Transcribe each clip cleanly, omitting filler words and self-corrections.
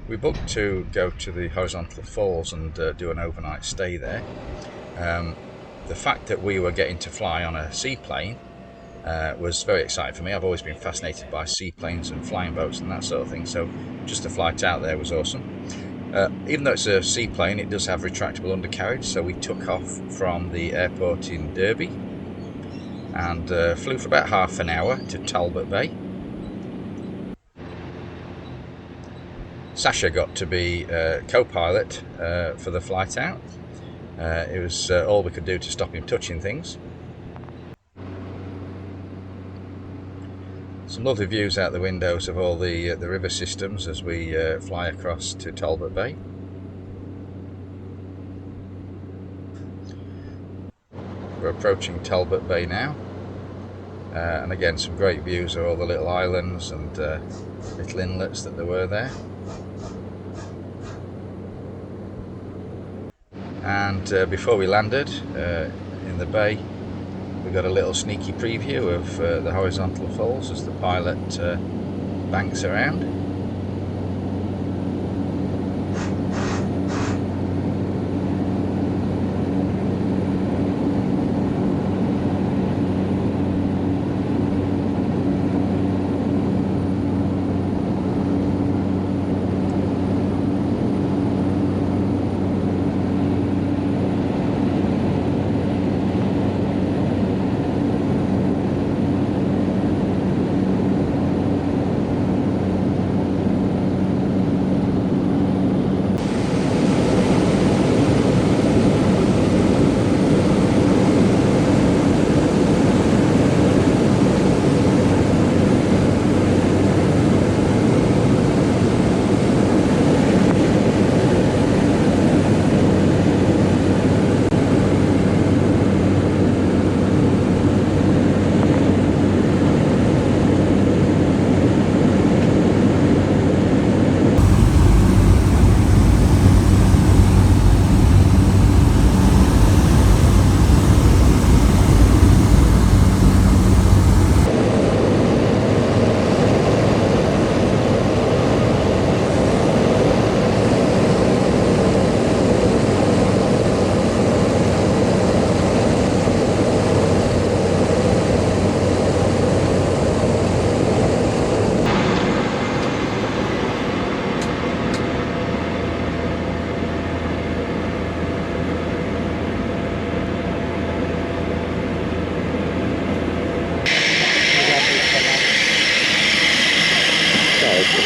We booked to go to the horizontal falls and do an overnight stay there. The fact that we were getting to fly on a seaplane was very exciting for me. I've always been fascinated by seaplanes and flying boats and that sort of thing, so just the flight out there was awesome. Even though it's a seaplane, it does have retractable undercarriage, so we took off from the airport in Derby and flew for about half an hour to Talbot Bay. Sasha got to be co-pilot for the flight out. It was all we could do to stop him touching things. Some lovely views out the windows of all the river systems as we fly across to Talbot Bay. We're approaching Talbot Bay now, and again some great views of all the little islands and little inlets that there were there. And before we landed in the bay, we got a little sneaky preview of the horizontal falls as the pilot banks around.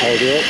Hold it up.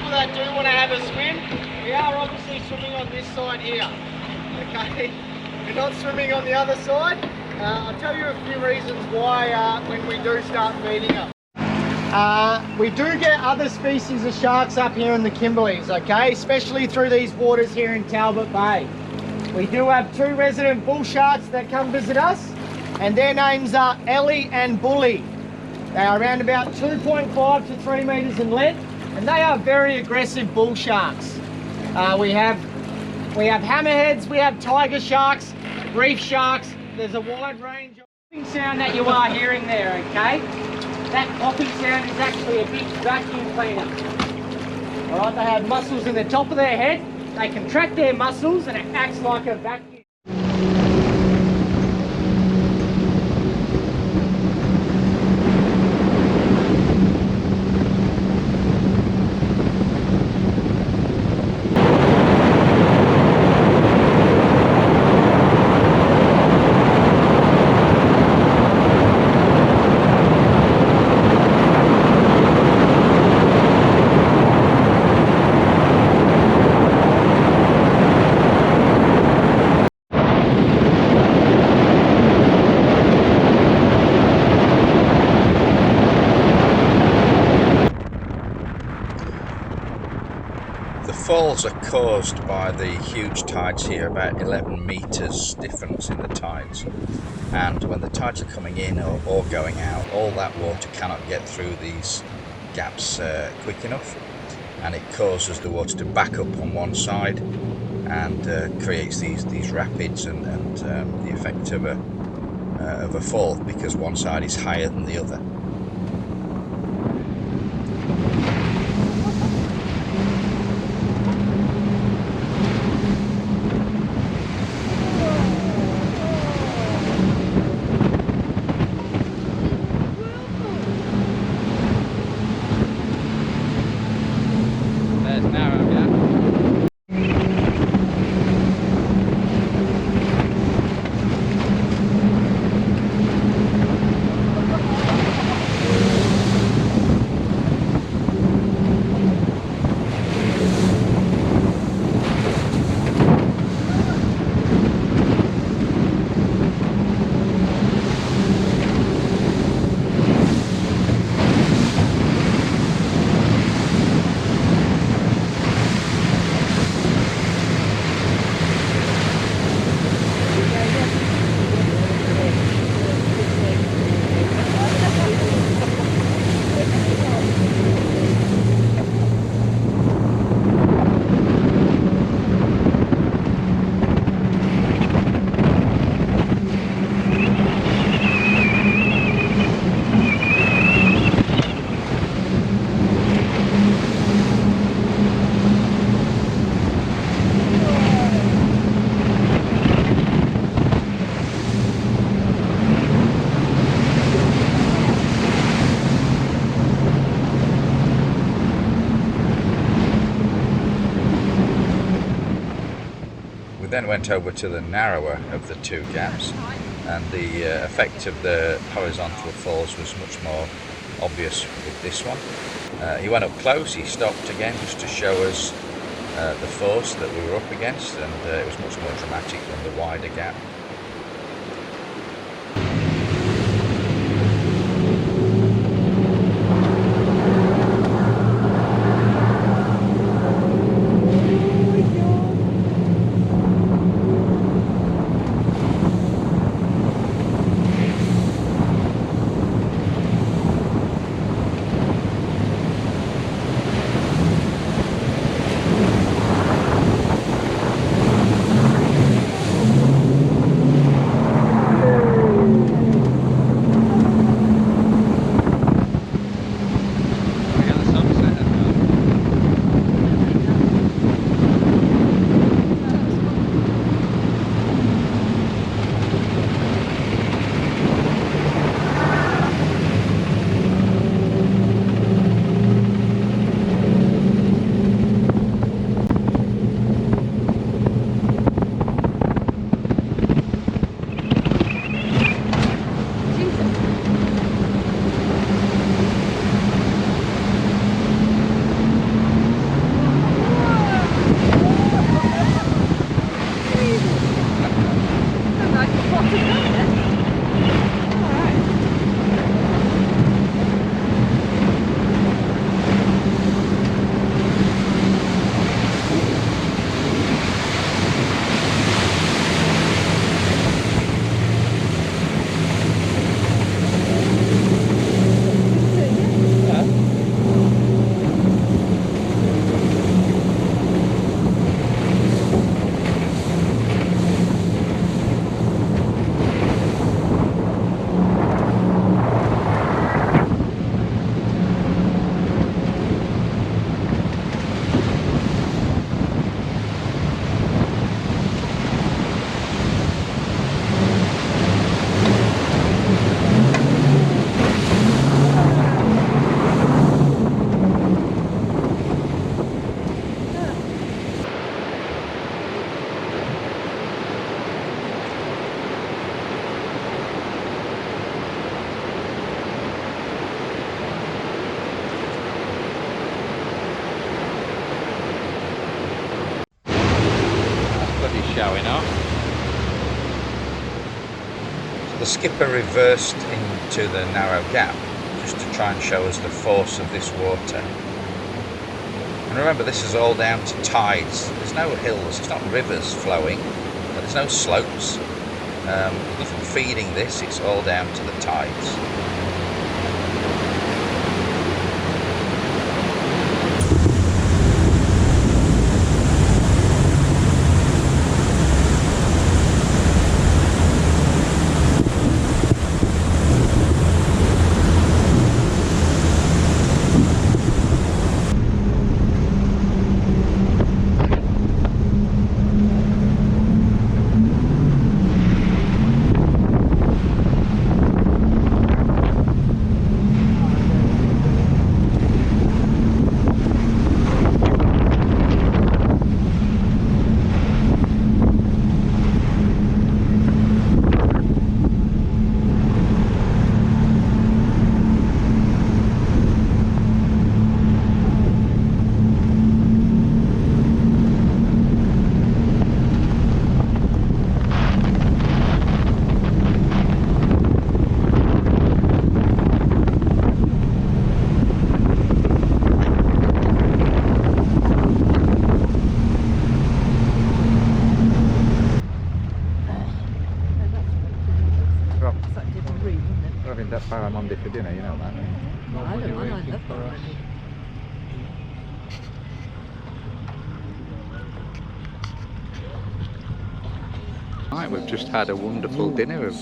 That do want to have a swim, we are obviously swimming on this side here. Okay, we're not swimming on the other side. I'll tell you a few reasons why when we do start feeding them. We do get other species of sharks up here in the Kimberleys, okay, especially through these waters here in Talbot Bay. We do have 2 resident bull sharks that come visit us, and their names are Ellie and Bully. They are around about 2.5 to 3 metres in length, and they are very aggressive bull sharks. We have hammerheads, we have tiger sharks, reef sharks. There's a wide range of popping sound that you are hearing there, okay? That popping sound is actually a big vacuum cleaner. All right, they have muscles in the top of their head. They contract their muscles and it acts like a vacuum. falls are caused by the huge tides here, about 11 meters difference in the tides, and when the tides are coming in or going out, all that water cannot get through these gaps quick enough, and it causes the water to back up on one side and creates these rapids and the effect of a fall, because one side is higher than the other. Then went over to the narrower of the two gaps, and the effect of the horizontal falls was much more obvious with this one. He went up close, he stopped again just to show us the force that we were up against, and it was much more dramatic than the wider gap. Showing off. The skipper reversed into the narrow gap just to try and show us the force of this water. And remember, this is all down to tides. There's no hills, it's not rivers flowing, there's no slopes. There's nothing feeding this, it's all down to the tides. We're having that barramundi for dinner, you know that. I don't mind, I love barramundi. Right, we've just had a wonderful dinner of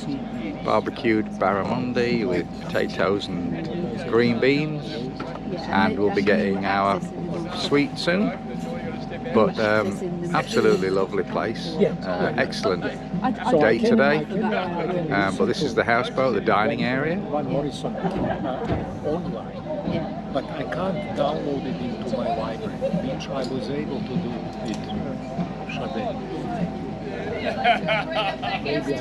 barbecued barramundi with potatoes and green beans, and we'll be getting our sweet soon. But absolutely lovely place, excellent day today. But this is the houseboat, the dining area. Morrison online, but I can't download it into my library, which I was able to do with Shade. Maybe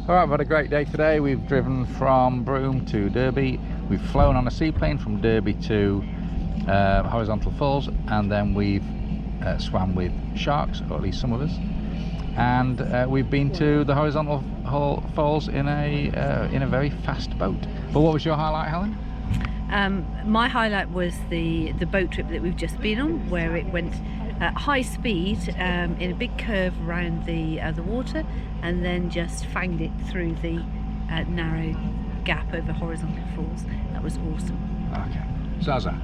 Alright, we've had a great day today. We've driven from Broome to Derby. We've flown on a seaplane from Derby to Horizontal Falls, and then we've swam with sharks, or at least some of us. And we've been to the Horizontal Falls in a very fast boat. But what was your highlight, Helen? My highlight was the boat trip that we've just been on, where it went at high speed in a big curve around the water, and then just fanged it through the narrow gap over Horizontal Falls. That was awesome. Okay. Zaza?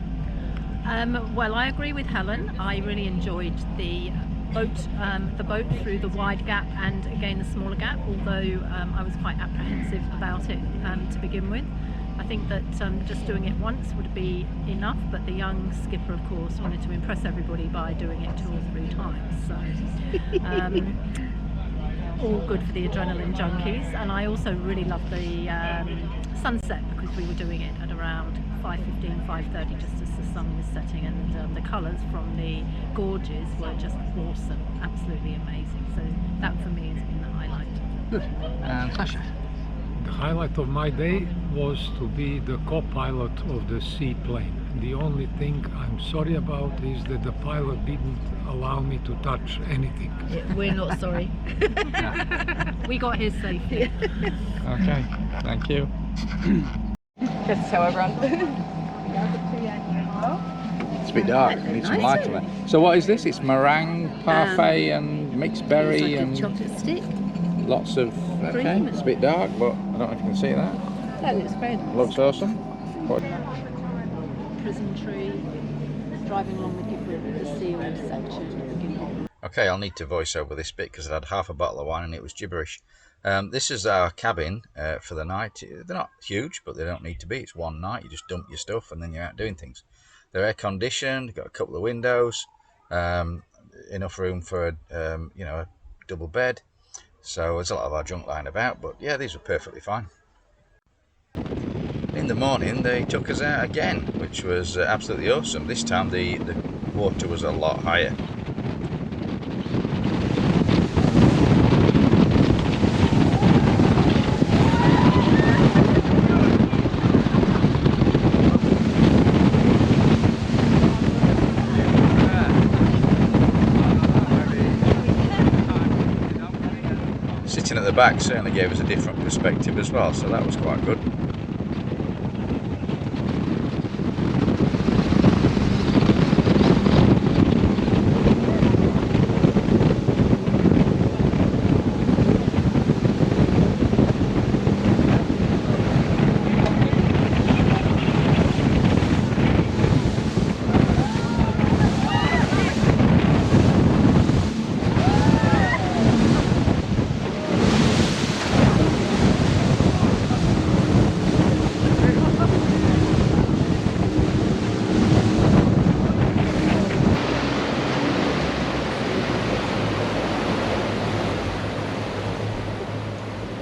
Well, I agree with Helen. I really enjoyed the boat through the wide gap and again the smaller gap, although I was quite apprehensive about it to begin with. I think that just doing it once would be enough, but the young skipper, of course, wanted to impress everybody by doing it 2 or 3 times. So all good for the adrenaline junkies. And I also really loved the sunset, because we were doing it at around 5:15, 5:30, just as the sun was setting, and the colours from the gorges were just awesome, absolutely amazing. So that for me has been the highlight. Good. And Sasha? the highlight of my day was to be the co-pilot of the seaplane. The only thing I'm sorry about is that the pilot didn't allow me to touch anything. We're not sorry. We got here safely. Okay, thank you. Just tell everyone. It's a bit dark, I need some light on it. So what is this? It's meringue, parfait and mixed berry It's like and a chocolate stick. lots of... Okay, Cream. it's a bit dark, but I don't know if you can see that. That looks very nice. Looks awesome. What? Prison tree, driving along the Gib River, the seal section at the beginning. Okay, I'll need to voice over this bit because I had half a bottle of wine and it was gibberish. This is our cabin for the night. They're not huge, but they don't need to be. It's one night. You just dump your stuff and then you're out doing things. They're air conditioned, got a couple of windows, enough room for a double bed. So there's a lot of our junk lying about, but yeah, these were perfectly fine. In the morning they took us out again, which was absolutely awesome. This time the water was a lot higher. back certainly gave us a different perspective as well, so that was quite good.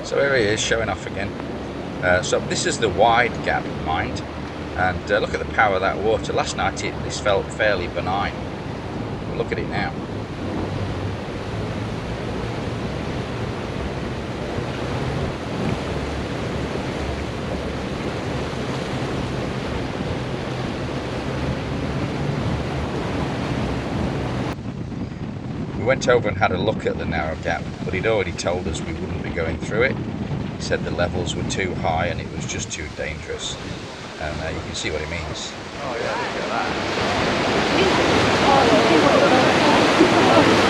So here he is showing off again. So this is the wide gap, mind, and look at the power of that water. Last night this felt fairly benign, but look at it now. We went over and had a look at the narrow gap, but he'd already told us we wouldn't be going through it. He said the levels were too high and it was just too dangerous. And you can see what he means. Oh yeah, look at that.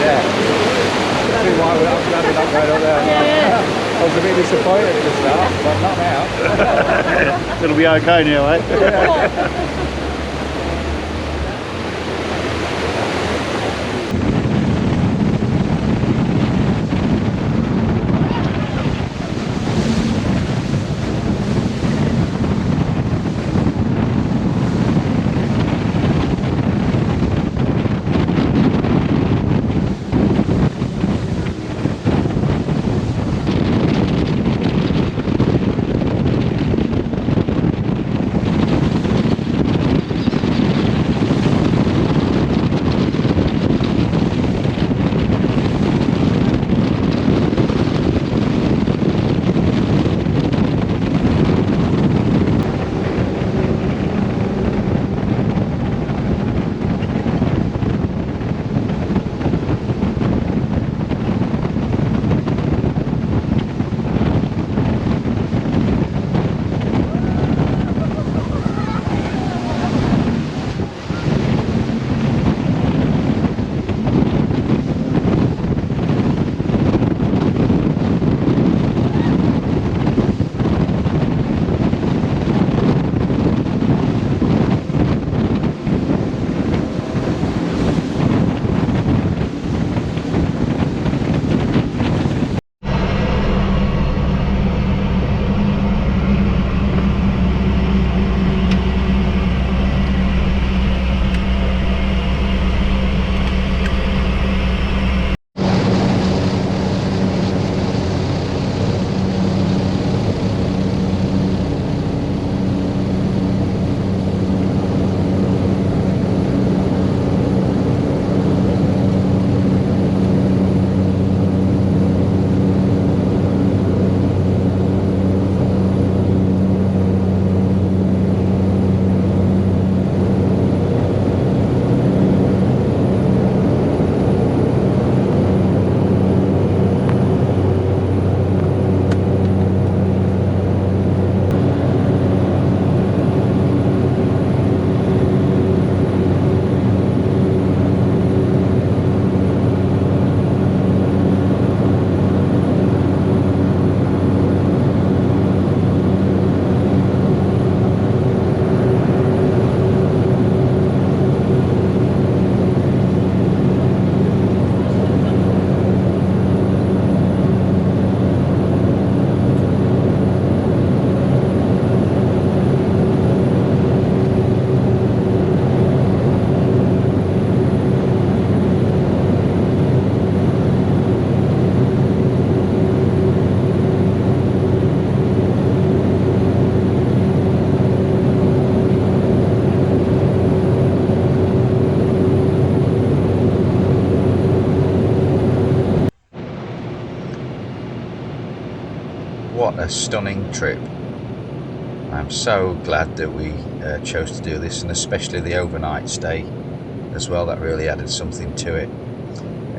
Yeah. See why we're not going up there. I was a bit disappointed at the start, but not now. It'll be okay now, eh? Yeah. What a stunning trip. I'm so glad that we chose to do this, and especially the overnight stay as well. That really added something to it.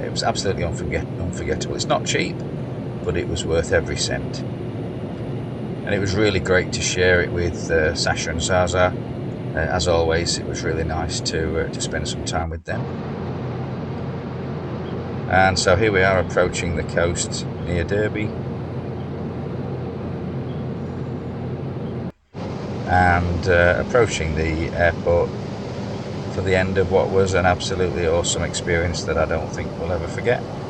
It was absolutely unforgettable. It's not cheap, but it was worth every cent. And it was really great to share it with Sasha and Zaza. As always, it was really nice to spend some time with them. And so here we are approaching the coast near Derby. And approaching the airport for the end of what was an absolutely awesome experience that I don't think we'll ever forget.